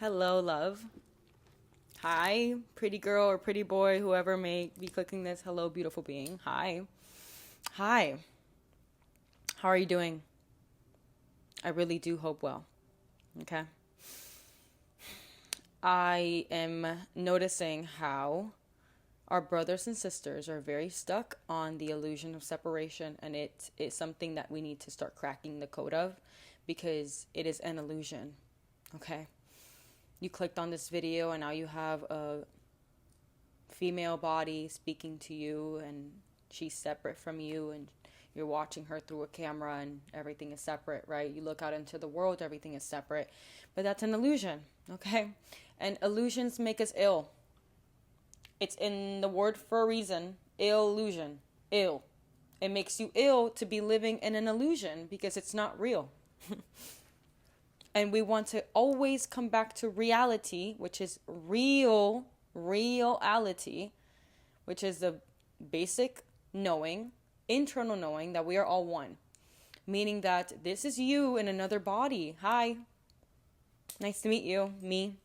Hello, love. Hi, pretty girl or pretty boy, whoever may be clicking this. Hello, beautiful being. Hi. Hi. How are you doing? I really do hope well. Okay. I am noticing how our brothers and sisters are very stuck on the illusion of separation, and it is something that we need to start cracking the code of because it is an illusion. Okay. You clicked on this video and now you have a female body speaking to you and she's separate from you and you're watching her through a camera and everything is separate, right? You look out into the world, everything is separate. But that's an illusion, okay? And illusions make us ill. It's in the word for a reason. Illusion. Ill. It makes you ill to be living in an illusion because it's not real. And we want to always come back to reality, which is reality, which is the basic knowing, internal knowing that we are all one. Meaning that this is you in another body. Hi. Nice to meet you. Me.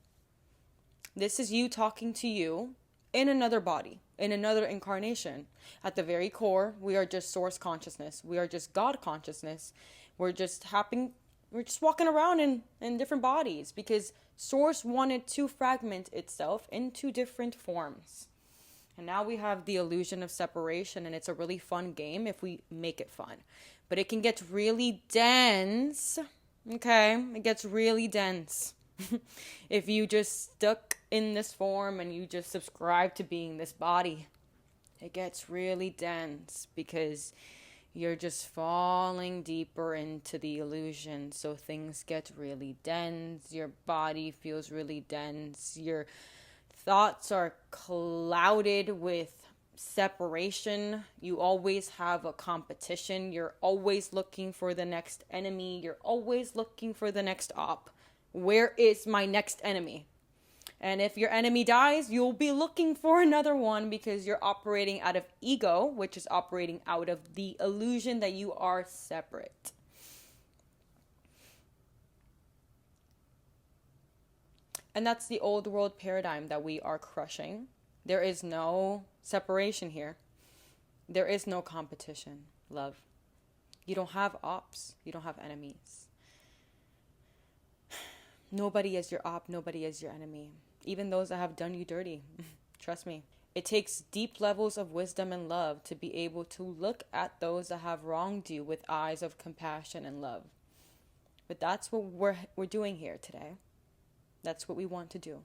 This is you talking to you in another body, in another incarnation. At the very core, we are just source consciousness. We are just God consciousness. We're just walking around in different bodies because Source wanted to fragment itself into different forms. And now we have the illusion of separation, and it's a really fun game if we make it fun. But it can get really dense, okay? It gets really dense. If you just stuck in this form and you just subscribe to being this body, it gets really dense because you're just falling deeper into the illusion. So things get really dense. Your body feels really dense. Your thoughts are clouded with separation. You always have a competition. You're always looking for the next enemy. You're always looking for the next op. Where is my next enemy? And if your enemy dies, you'll be looking for another one because you're operating out of ego, which is operating out of the illusion that you are separate. And that's the old world paradigm that we are crushing. There is no separation here. There is no competition, love. You don't have ops. You don't have enemies. Nobody is your op. Nobody is your enemy. Even those that have done you dirty. Trust me. It takes deep levels of wisdom and love to be able to look at those that have wronged you with eyes of compassion and love. But that's what we're doing here today. That's what we want to do.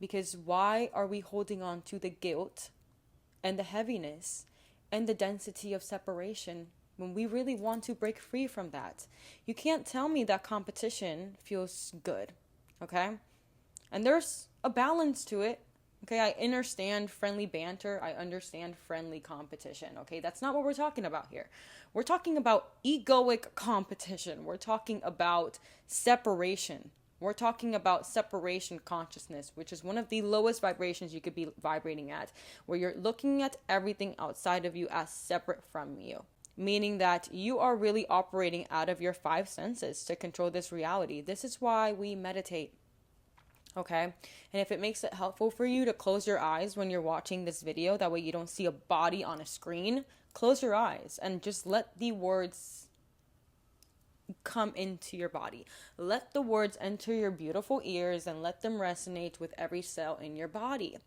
Because why are we holding on to the guilt and the heaviness and the density of separation when we really want to break free from that? You can't tell me that competition feels good, okay? And there's a balance to it, okay? I understand friendly banter. I understand friendly competition, okay? That's not what we're talking about here. We're talking about egoic competition. We're talking about separation. We're talking about separation consciousness, which is one of the lowest vibrations you could be vibrating at, where you're looking at everything outside of you as separate from you. Meaning that you are really operating out of your five senses to control this reality. This is why we meditate. Okay? And if it makes it helpful for you to close your eyes when you're watching this video, that way you don't see a body on a screen, close your eyes and just let the words come into your body. Let the words enter your beautiful ears and let them resonate with every cell in your body.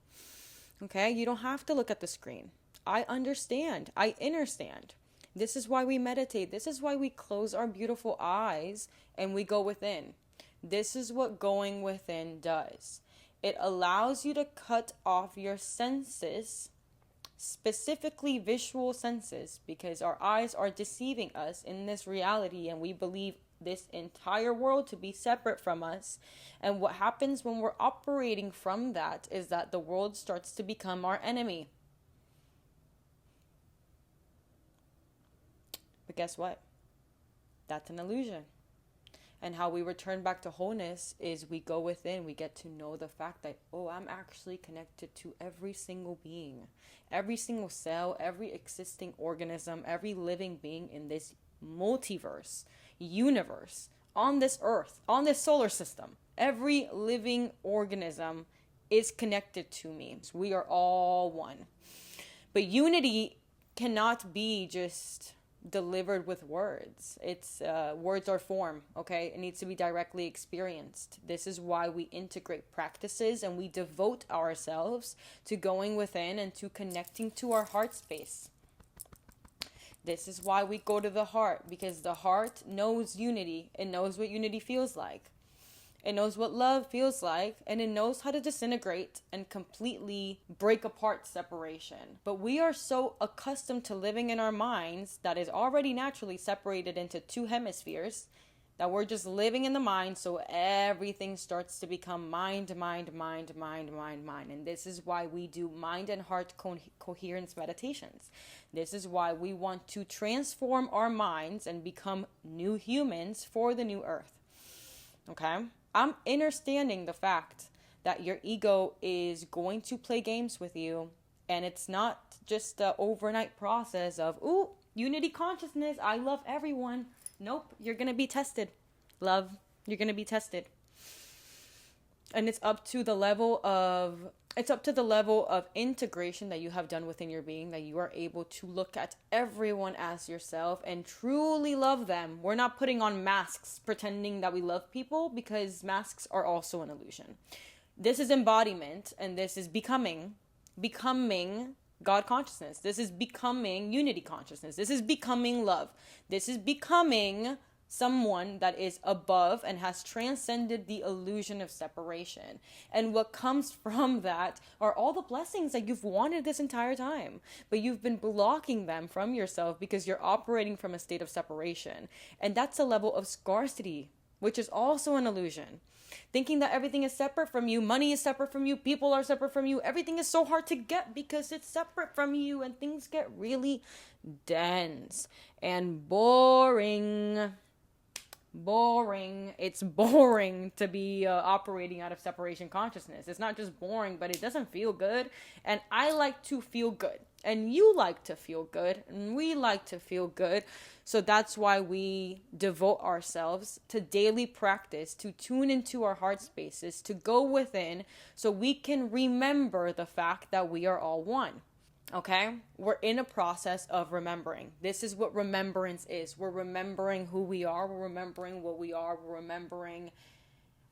Okay? You don't have to look at the screen. I understand. I understand. This is why we meditate. This is why we close our beautiful eyes and we go within. This is what going within does. It allows you to cut off your senses, specifically visual senses, because our eyes are deceiving us in this reality and we believe this entire world to be separate from us. And what happens when we're operating from that is that the world starts to become our enemy. But guess what? That's an illusion. And how we return back to wholeness is we go within, we get to know the fact that, oh, I'm actually connected to every single being, every single cell, every existing organism, every living being in this multiverse, universe, on this earth, on this solar system. Every living organism is connected to me. We are all one. But unity cannot be just delivered with words. It's words are form, okay? It needs to be directly experienced. This is why we integrate practices and we devote ourselves to going within and to connecting to our heart space. This is why we go to the heart, because the heart knows unity. It knows what unity feels like. It knows what love feels like, and it knows how to disintegrate and completely break apart separation. But we are so accustomed to living in our minds that is already naturally separated into two hemispheres that we're just living in the mind, so everything starts to become mind, mind, mind, mind, mind, mind. And this is why we do mind and heart coherence meditations. This is why we want to transform our minds and become new humans for the new earth. Okay? I'm understanding the fact that your ego is going to play games with you, and it's not just an overnight process of, ooh, unity consciousness, I love everyone. Nope, you're going to be tested. Love, you're going to be tested. And it's up to the level of integration that you have done within your being, that you are able to look at everyone as yourself and truly love them. We're not putting on masks pretending that we love people, because masks are also an illusion. This is embodiment, and this is becoming God consciousness. This is becoming unity consciousness. This is becoming love. This is becoming someone that is above and has transcended the illusion of separation. And what comes from that are all the blessings that you've wanted this entire time, but you've been blocking them from yourself because you're operating from a state of separation. And that's a level of scarcity, which is also an illusion. Thinking that everything is separate from you, money is separate from you, people are separate from you, everything is so hard to get because it's separate from you, and things get really dense and boring. It's boring to be operating out of separation consciousness. It's not just boring, but it doesn't feel good. And I like to feel good, and you like to feel good, and we like to feel good. So that's why we devote ourselves to daily practice, to tune into our heart spaces, to go within, so we can remember the fact that we are all one. Okay? We're in a process of remembering. This is what remembrance is. We're remembering who we are. We're remembering what we are. We're remembering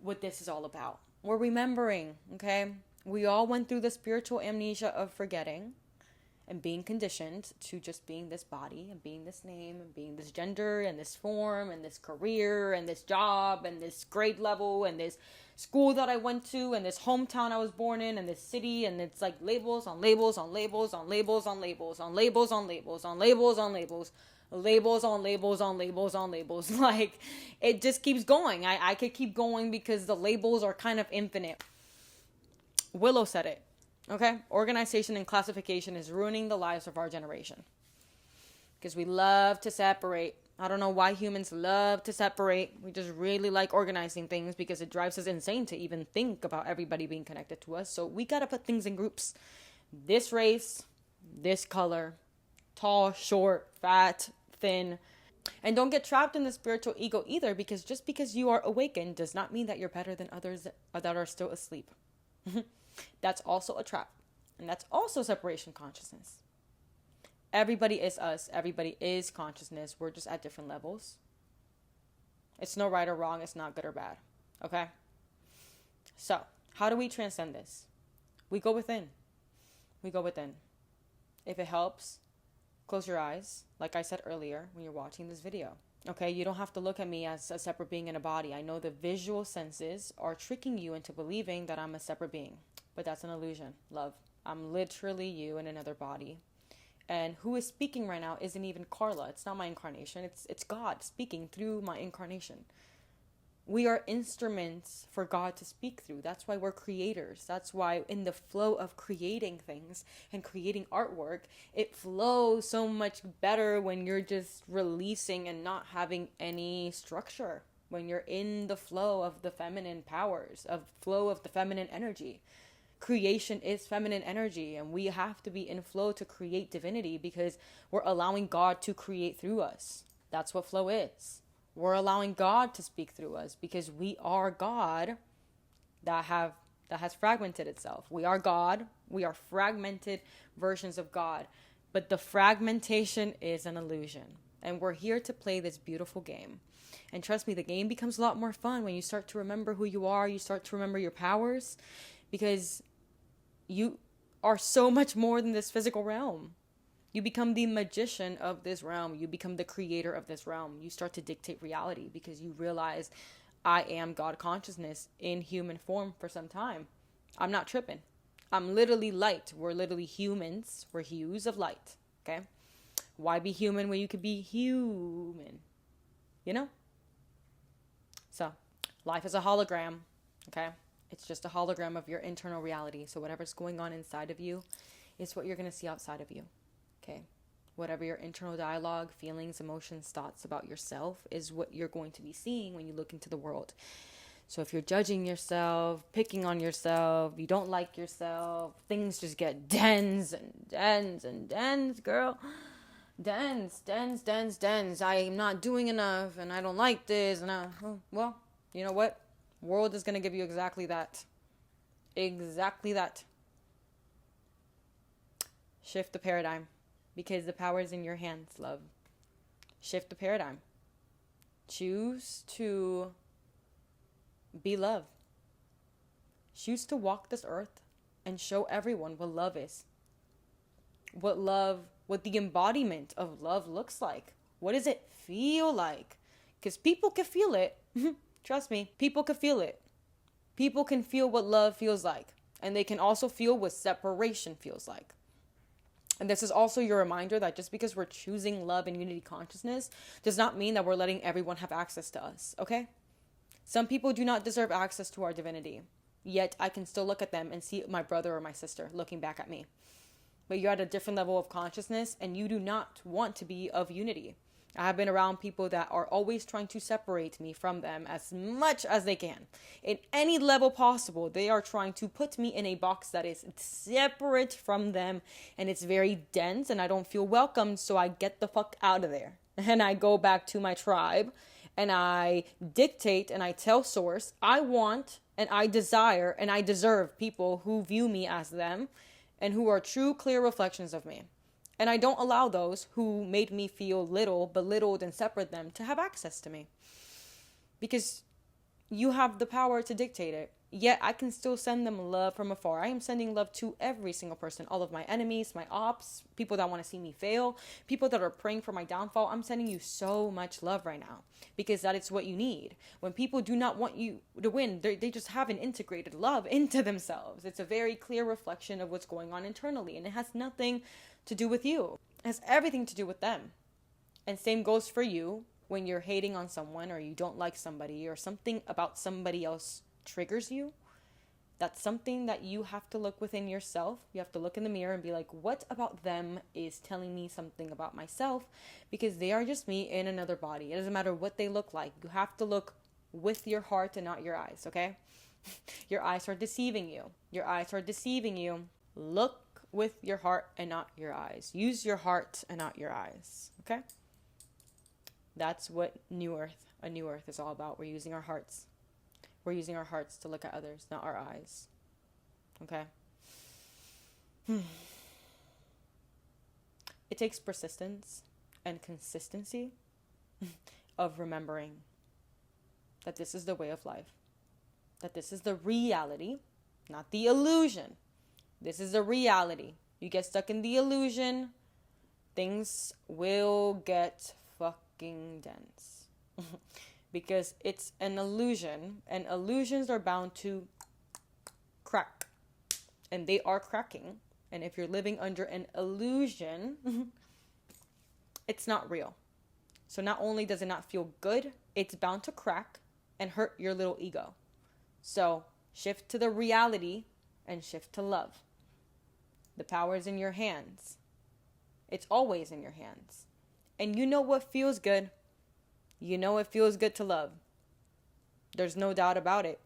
what this is all about. We're remembering, okay? We all went through the spiritual amnesia of forgetting and being conditioned to just being this body and being this name and being this gender and this form and this career and this job and this grade level and this school that I went to and this hometown I was born in and this city, and it's like labels on labels on labels on labels on labels on labels on labels on labels on labels, labels on labels on labels on labels. Like, it just keeps going. I could keep going because the labels are kind of infinite. Willow said it. Okay? Organization and classification is ruining the lives of our generation. Because we love to separate. I don't know why humans love to separate. We just really like organizing things because it drives us insane to even think about everybody being connected to us. So we got to put things in groups. This race, this color, tall, short, fat, thin. And don't get trapped in the spiritual ego either, because just because you are awakened does not mean that you're better than others that are still asleep. That's also a trap. And that's also separation consciousness. Everybody is us. Everybody is consciousness. We're just at different levels. It's no right or wrong. It's not good or bad. Okay? So, how do we transcend this? We go within. We go within. If it helps, close your eyes, like I said earlier when you're watching this video. Okay? You don't have to look at me as a separate being in a body. I know the visual senses are tricking you into believing that I'm a separate being. But that's an illusion. Love. I'm literally you in another body. And who is speaking right now isn't even Carla. It's not my incarnation. It's God speaking through my incarnation. We are instruments for God to speak through. That's why we're creators. That's why in the flow of creating things and creating artwork, it flows so much better when you're just releasing and not having any structure. When you're in the flow of the feminine powers, of flow of the feminine energy. Creation is feminine energy, and we have to be in flow to create divinity because we're allowing God to create through us. That's what flow is. We're allowing God to speak through us because we are God that has fragmented itself. We are God. We are fragmented versions of God. But the fragmentation is an illusion. And we're here to play this beautiful game. And trust me, the game becomes a lot more fun when you start to remember who you are. You start to remember your powers. Because you are so much more than this physical realm. You become the magician of this realm. You become the creator of this realm. You start to dictate reality because you realize I am God consciousness in human form for some time. I'm not tripping. I'm literally light. We're literally humans. We're hues of light. Okay? Why be human when you could be human? You know? So, life is a hologram. Okay? It's just a hologram of your internal reality. So whatever's going on inside of you is what you're going to see outside of you. Okay? Whatever your internal dialogue, feelings, emotions, thoughts about yourself is what you're going to be seeing when you look into the world. So if you're judging yourself, picking on yourself, you don't like yourself, things just get dense and dense and dense, girl. Dense. I'm not doing enough and I don't like this. Well, you know what? World is going to give you exactly that. Exactly that. Shift the paradigm. Because the power is in your hands, love. Shift the paradigm. Choose to be love. Choose to walk this earth and show everyone what love is. What the embodiment of love looks like. What does it feel like? Because people can feel it. Trust me, people can feel it. People can feel what love feels like. And they can also feel what separation feels like. And this is also your reminder that just because we're choosing love and unity consciousness does not mean that we're letting everyone have access to us, okay? Some people do not deserve access to our divinity. Yet I can still look at them and see my brother or my sister looking back at me. But you're at a different level of consciousness and you do not want to be of unity. I have been around people that are always trying to separate me from them as much as they can. In any level possible, they are trying to put me in a box that is separate from them. And it's very dense and I don't feel welcome. So I get the fuck out of there. And I go back to my tribe. And I dictate and I tell source, I want and I desire and I deserve people who view me as them. And who are true, clear reflections of me. And I don't allow those who made me feel little, belittled, and separate them to have access to me. Because you have the power to dictate it. Yet I can still send them love from afar. I am sending love to every single person. All of my enemies, my ops, people that want to see me fail, people that are praying for my downfall. I'm sending you so much love right now. Because that is what you need. When people do not want you to win, they just haven't integrated love into themselves. It's a very clear reflection of what's going on internally. And it has nothing to do with you. It has everything to do with them. And same goes for you when you're hating on someone or you don't like somebody or something about somebody else triggers you. That's something that you have to look within yourself. You have to look in the mirror and be like, what about them is telling me something about myself? Because they are just me in another body. It doesn't matter what they look like. You have to look with your heart and not your eyes, okay? Your eyes are deceiving you. Your eyes are deceiving you. Look with your heart and not your eyes. Use your heart and not your eyes. Okay? That's what a new earth is all about. We're using our hearts. We're using our hearts to look at others, not our eyes. Okay? It takes persistence and consistency of remembering that this is the way of life. That this is the reality, not the illusion. This is the reality. You get stuck in the illusion, things will get fucking dense. Because it's an illusion, and illusions are bound to crack. And they are cracking. And if you're living under an illusion, it's not real. So not only does it not feel good, it's bound to crack and hurt your little ego. So shift to the reality and shift to love. The power is in your hands. It's always in your hands. And you know what feels good. You know it feels good to love. There's no doubt about it.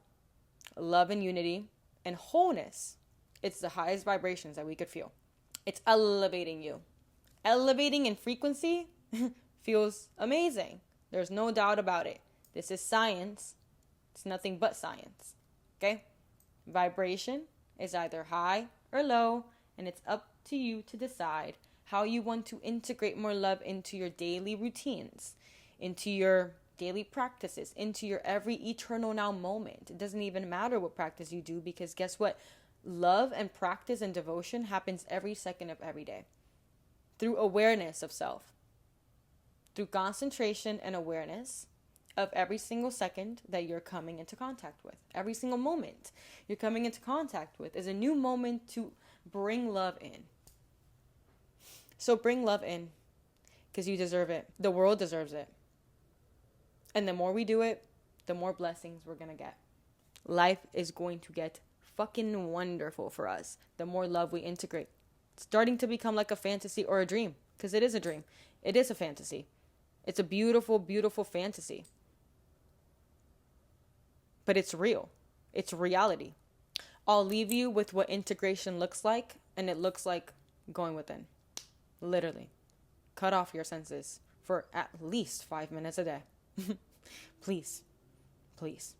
Love and unity and wholeness. It's the highest vibrations that we could feel. It's elevating you. Elevating in frequency feels amazing. There's no doubt about it. This is science. It's nothing but science. Okay? Vibration is either high or low, and it's up to you to decide how you want to integrate more love into your daily routines, into your daily practices, into your every eternal now moment. It doesn't even matter what practice you do, because guess what? Love and practice and devotion happens every second of every day through awareness of self, through concentration and awareness of every single second that you're coming into contact with. Every single moment you're coming into contact with is a new moment to bring love in. So bring love in, because you deserve it. The world deserves it. And the more we do it, the more blessings we're going to get. Life is going to get fucking wonderful for us the more love we integrate. It's starting to become like a fantasy or a dream, because it is a dream. It is a fantasy. It's a beautiful, beautiful fantasy. But it's real. It's reality. I'll leave you with what integration looks like, and it looks like going within. Literally. Cut off your senses for at least 5 minutes a day. Please. Please.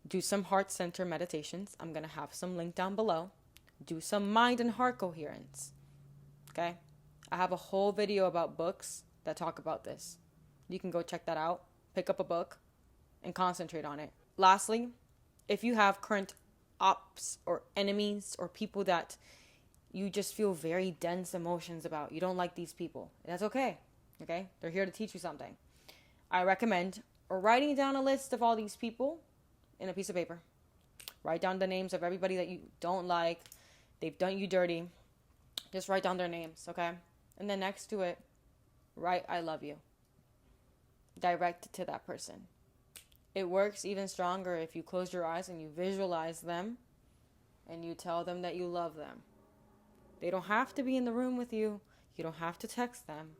Do some heart center meditations. I'm going to have some link down below. Do some mind and heart coherence. Okay? I have a whole video about books that talk about this. You can go check that out. Pick up a book and concentrate on it. Lastly, if you have current ops or enemies or people that you just feel very dense emotions about, you don't like these people, that's okay. Okay? They're here to teach you something. I recommend writing down a list of all these people in a piece of paper. Write down the names of everybody that you don't like. They've done you dirty. Just write down their names, okay? And then next to it, write I love you. Direct it to that person. It works even stronger if you close your eyes and you visualize them and you tell them that you love them. They don't have to be in the room with you. You don't have to text them.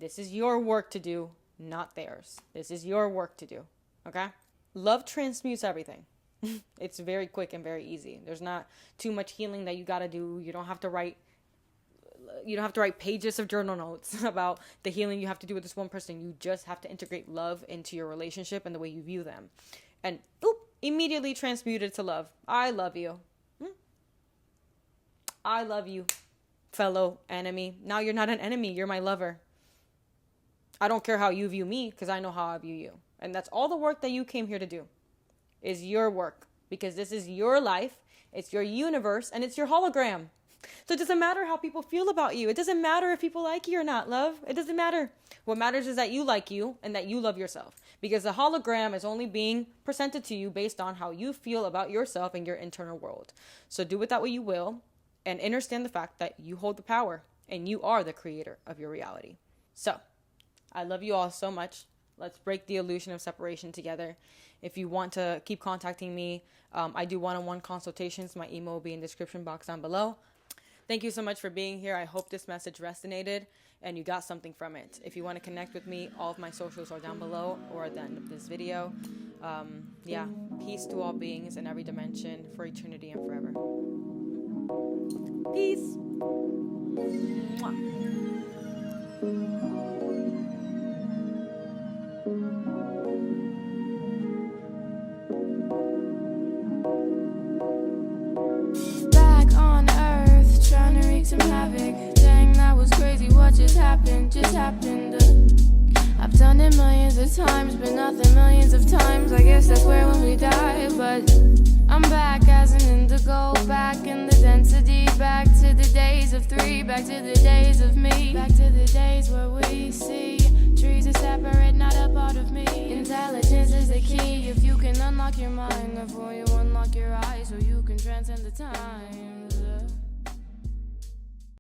This is your work to do, not theirs. This is your work to do, okay? Love transmutes everything. It's very quick and very easy. There's not too much healing that you got to do. You don't have to write pages of journal notes about the healing you have to do with this one person. You just have to integrate love into your relationship and the way you view them. And immediately transmute it to love. I love you. I love you, fellow enemy. Now you're not an enemy. You're my lover. I don't care how you view me, because I know how I view you. And that's all the work that you came here to do, is your work, because this is your life. It's your universe, and it's your hologram. So it doesn't matter how people feel about you. It doesn't matter if people like you or not, love. It doesn't matter. What matters is that you like you and that you love yourself, because the hologram is only being presented to you based on how you feel about yourself and your internal world. So do with that what you will, and understand the fact that you hold the power and you are the creator of your reality. So I love you all so much. Let's break the illusion of separation together. If you want to keep contacting me, I do one-on-one consultations. My email will be in the description box down below. Thank you so much for being here. I hope this message resonated and you got something from it. If you want to connect with me, all of my socials are down below or at the end of this video. Peace to all beings in every dimension for eternity and forever. Peace. Mwah. Some havoc. Dang, that was crazy. What just happened? I've done it millions of times, but nothing millions of times. I guess that's where when we die. But I'm back as an indigo, back in the density, back to the days of three, back to the days of me, back to the days where we see trees are separate, not a part of me. Intelligence is the key. If you can unlock your mind, therefore you unlock your eyes, so you can transcend the time.